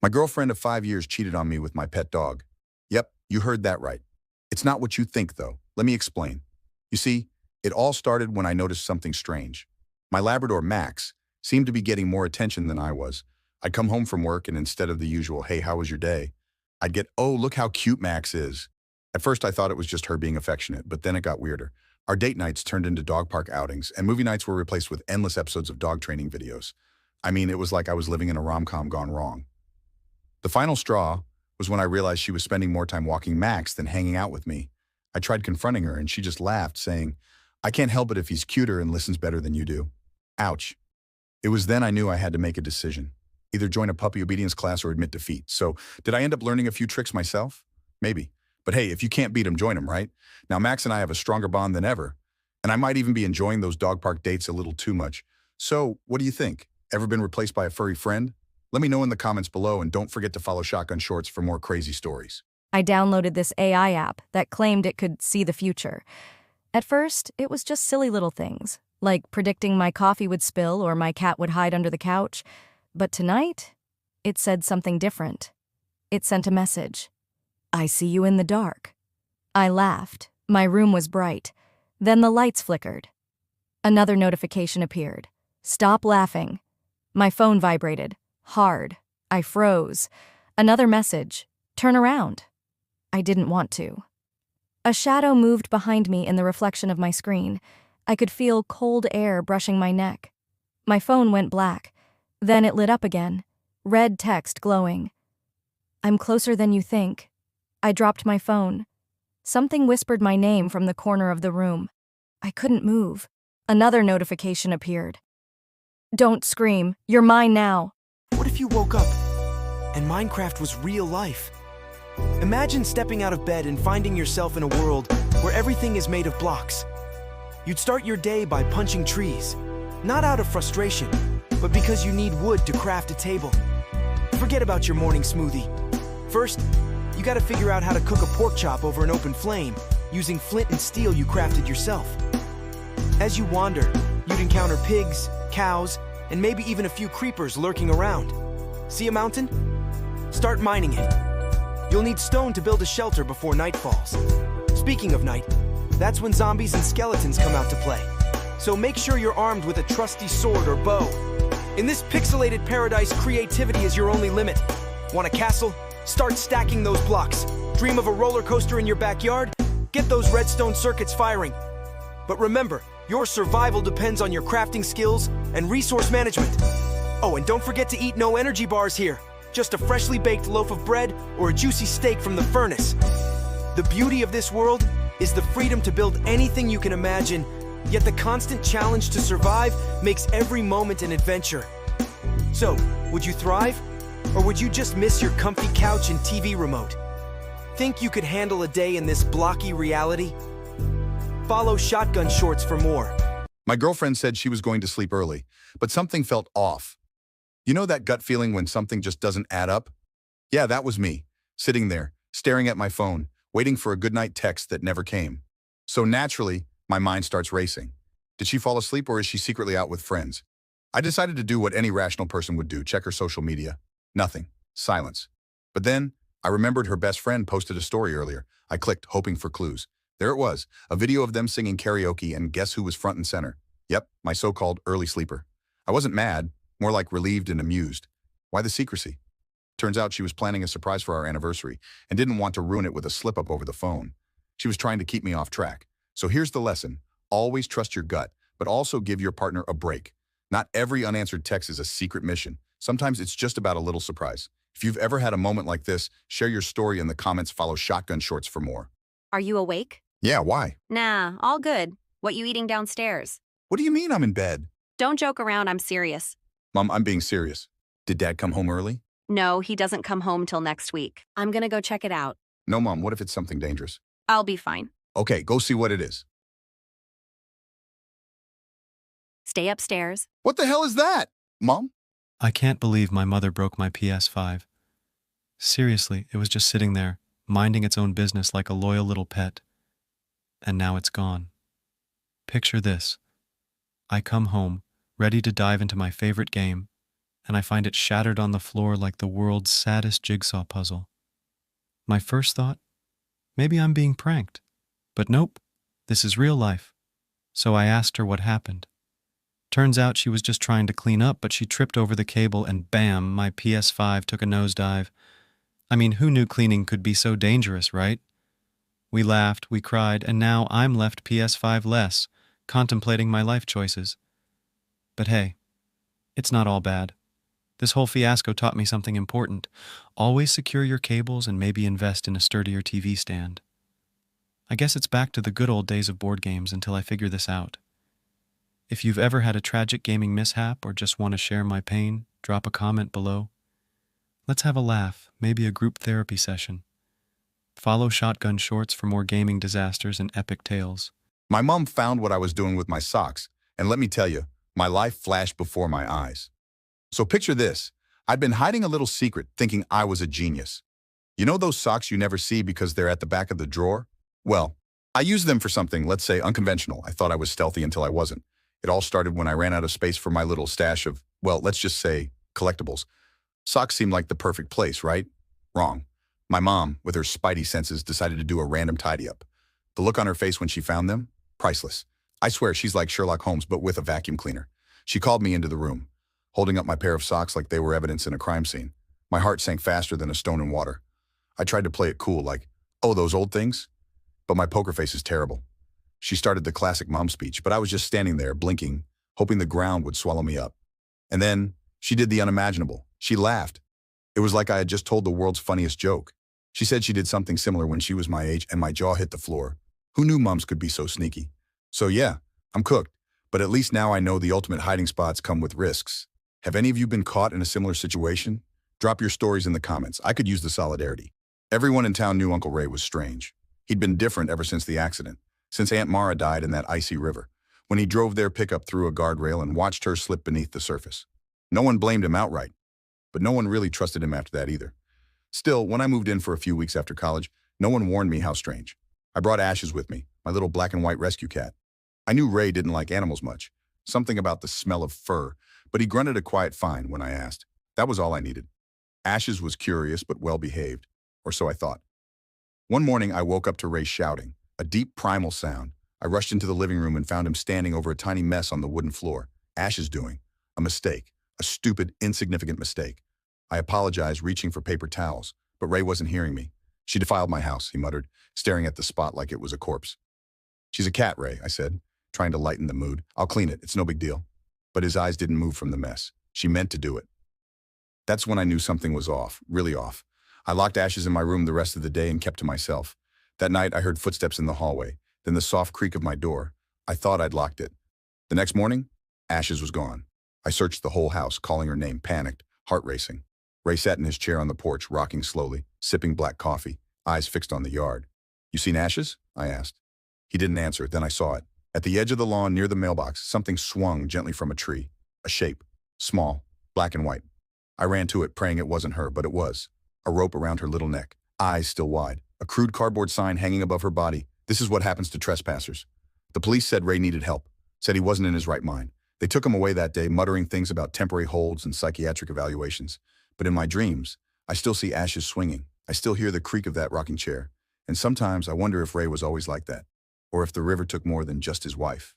My girlfriend of 5 years cheated on me with my pet dog. Yep, you heard that right. It's not what you think, though. Let me explain. You see, it all started when I noticed something strange. My Labrador, Max, seemed to be getting more attention than I was. I'd come home from work, and instead of the usual, "Hey, how was your day?" I'd get, "Oh, look how cute Max is." At first, I thought it was just her being affectionate, but then it got weirder. Our date nights turned into dog park outings, and movie nights were replaced with endless episodes of dog training videos. I mean, it was like I was living in a rom-com gone wrong. The final straw was when I realized she was spending more time walking Max than hanging out with me. I tried confronting her, and she just laughed, saying, "I can't help it if he's cuter and listens better than you do." Ouch. It was then I knew I had to make a decision. Either join a puppy obedience class or admit defeat. So, did I end up learning a few tricks myself? Maybe. But hey, if you can't beat them, join them, right? Now, Max and I have a stronger bond than ever, and I might even be enjoying those dog park dates a little too much. So, what do you think? Ever been replaced by a furry friend? Let me know in the comments below, and don't forget to follow Shotgun Shorts for more crazy stories. I downloaded this AI app that claimed it could see the future. At first, it was just silly little things, like predicting my coffee would spill or my cat would hide under the couch. But tonight, it said something different. It sent a message. "I see you in the dark." I laughed. My room was bright. Then the lights flickered. Another notification appeared. "Stop laughing." My phone vibrated. Hard. I froze. Another message. "Turn around." I didn't want to. A shadow moved behind me in the reflection of my screen. I could feel cold air brushing my neck. My phone went black. Then it lit up again. Red text glowing. "I'm closer than you think." I dropped my phone. Something whispered my name from the corner of the room. I couldn't move. Another notification appeared. "Don't scream. You're mine now." What if you woke up and Minecraft was real life? Imagine stepping out of bed and finding yourself in a world where everything is made of blocks. You'd start your day by punching trees, not out of frustration, but because you need wood to craft a table. Forget about your morning smoothie. First, you gotta figure out how to cook a pork chop over an open flame using flint and steel you crafted yourself. As you wander, you'd encounter pigs, cows, and maybe even a few creepers lurking around. See a mountain? Start mining it. You'll need stone to build a shelter before night falls. Speaking of night, that's when zombies and skeletons come out to play. So make sure you're armed with a trusty sword or bow. In this pixelated paradise, creativity is your only limit. Want a castle? Start stacking those blocks. Dream of a roller coaster in your backyard? Get those redstone circuits firing. But remember, your survival depends on your crafting skills and resource management. Oh, and don't forget to eat no energy bars here. Just a freshly baked loaf of bread or a juicy steak from the furnace. The beauty of this world is the freedom to build anything you can imagine, yet the constant challenge to survive makes every moment an adventure. So, would you thrive? Or would you just miss your comfy couch and TV remote? Think you could handle a day in this blocky reality? Follow Shotgun Shorts for more. My girlfriend said she was going to sleep early, but something felt off. You know that gut feeling when something just doesn't add up? Yeah, that was me, sitting there, staring at my phone, waiting for a goodnight text that never came. So naturally, my mind starts racing. Did she fall asleep, or is she secretly out with friends? I decided to do what any rational person would do, check her social media. Nothing. Silence. But then, I remembered her best friend posted a story earlier. I clicked, hoping for clues. There it was, a video of them singing karaoke, and guess who was front and center? Yep, my so-called early sleeper. I wasn't mad, more like relieved and amused. Why the secrecy? Turns out she was planning a surprise for our anniversary and didn't want to ruin it with a slip-up over the phone. She was trying to keep me off track. So here's the lesson. Always trust your gut, but also give your partner a break. Not every unanswered text is a secret mission. Sometimes it's just about a little surprise. If you've ever had a moment like this, share your story in the comments. Follow Shotgun Shorts for more. Are you awake? Yeah, why? Nah, all good. What you eating downstairs? What do you mean I'm in bed? Don't joke around, I'm serious. Mom, I'm being serious. Did Dad come home early? No, he doesn't come home till next week. I'm gonna go check it out. No, Mom, what if it's something dangerous? I'll be fine. Okay, go see what it is. Stay upstairs. What the hell is that? Mom? I can't believe my mother broke my PS5. Seriously, it was just sitting there, minding its own business like a loyal little pet. And now it's gone. Picture this. I come home, ready to dive into my favorite game, and I find it shattered on the floor like the world's saddest jigsaw puzzle. My first thought? Maybe I'm being pranked. But nope, this is real life. So I asked her what happened. Turns out she was just trying to clean up, but she tripped over the cable and bam, my PS5 took a nosedive. I mean, who knew cleaning could be so dangerous, right? We laughed, we cried, and now I'm left PS5 less, contemplating my life choices. But hey, it's not all bad. This whole fiasco taught me something important. Always secure your cables and maybe invest in a sturdier TV stand. I guess it's back to the good old days of board games until I figure this out. If you've ever had a tragic gaming mishap or just want to share my pain, drop a comment below. Let's have a laugh, maybe a group therapy session. Follow Shotgun Shorts for more gaming disasters and epic tales. My mom found what I was doing with my socks, and let me tell you, my life flashed before my eyes. So picture this. I'd been hiding a little secret, thinking I was a genius. You know those socks you never see because they're at the back of the drawer? Well, I used them for something, let's say, unconventional. I thought I was stealthy until I wasn't. It all started when I ran out of space for my little stash of, well, let's just say, collectibles. Socks seemed like the perfect place, right? Wrong. My mom, with her spidey senses, decided to do a random tidy-up. The look on her face when she found them? Priceless. I swear she's like Sherlock Holmes, but with a vacuum cleaner. She called me into the room, holding up my pair of socks like they were evidence in a crime scene. My heart sank faster than a stone in water. I tried to play it cool, like, oh, those old things? But my poker face is terrible. She started the classic mom speech, but I was just standing there, blinking, hoping the ground would swallow me up. And then she did the unimaginable. She laughed. It was like I had just told the world's funniest joke. She said she did something similar when she was my age, and my jaw hit the floor. Who knew moms could be so sneaky? So yeah, I'm cooked. But at least now I know the ultimate hiding spots come with risks. Have any of you been caught in a similar situation? Drop your stories in the comments. I could use the solidarity. Everyone in town knew Uncle Ray was strange. He'd been different ever since the accident, since Aunt Mara died in that icy river, when he drove their pickup through a guardrail and watched her slip beneath the surface. No one blamed him outright, but no one really trusted him after that either. Still, when I moved in for a few weeks after college, no one warned me how strange. I brought Ashes with me, my little black and white rescue cat. I knew Ray didn't like animals much, something about the smell of fur, but he grunted a quiet fine when I asked. That was all I needed. Ashes was curious but well-behaved, or so I thought. One morning, I woke up to Ray shouting, a deep primal sound. I rushed into the living room and found him standing over a tiny mess on the wooden floor. Ashes doing. A mistake. A stupid, insignificant mistake. I apologized, reaching for paper towels, but Ray wasn't hearing me. She defiled my house, he muttered, staring at the spot like it was a corpse. She's a cat, Ray, I said, trying to lighten the mood. I'll clean it, it's no big deal. But his eyes didn't move from the mess. She meant to do it. That's when I knew something was off, really off. I locked Ashes in my room the rest of the day and kept to myself. That night, I heard footsteps in the hallway, then the soft creak of my door. I thought I'd locked it. The next morning, Ashes was gone. I searched the whole house, calling her name, panicked, heart racing. Ray sat in his chair on the porch, rocking slowly, sipping black coffee, eyes fixed on the yard. You seen Ashes? I asked. He didn't answer, then I saw it. At the edge of the lawn near the mailbox, something swung gently from a tree. A shape, small, black and white. I ran to it, praying it wasn't her, but it was. A rope around her little neck, eyes still wide. A crude cardboard sign hanging above her body. This is what happens to trespassers. The police said Ray needed help, said he wasn't in his right mind. They took him away that day, muttering things about temporary holds and psychiatric evaluations. But in my dreams, I still see Ashes swinging. I still hear the creak of that rocking chair. And sometimes I wonder if Ray was always like that, or if the river took more than just his wife.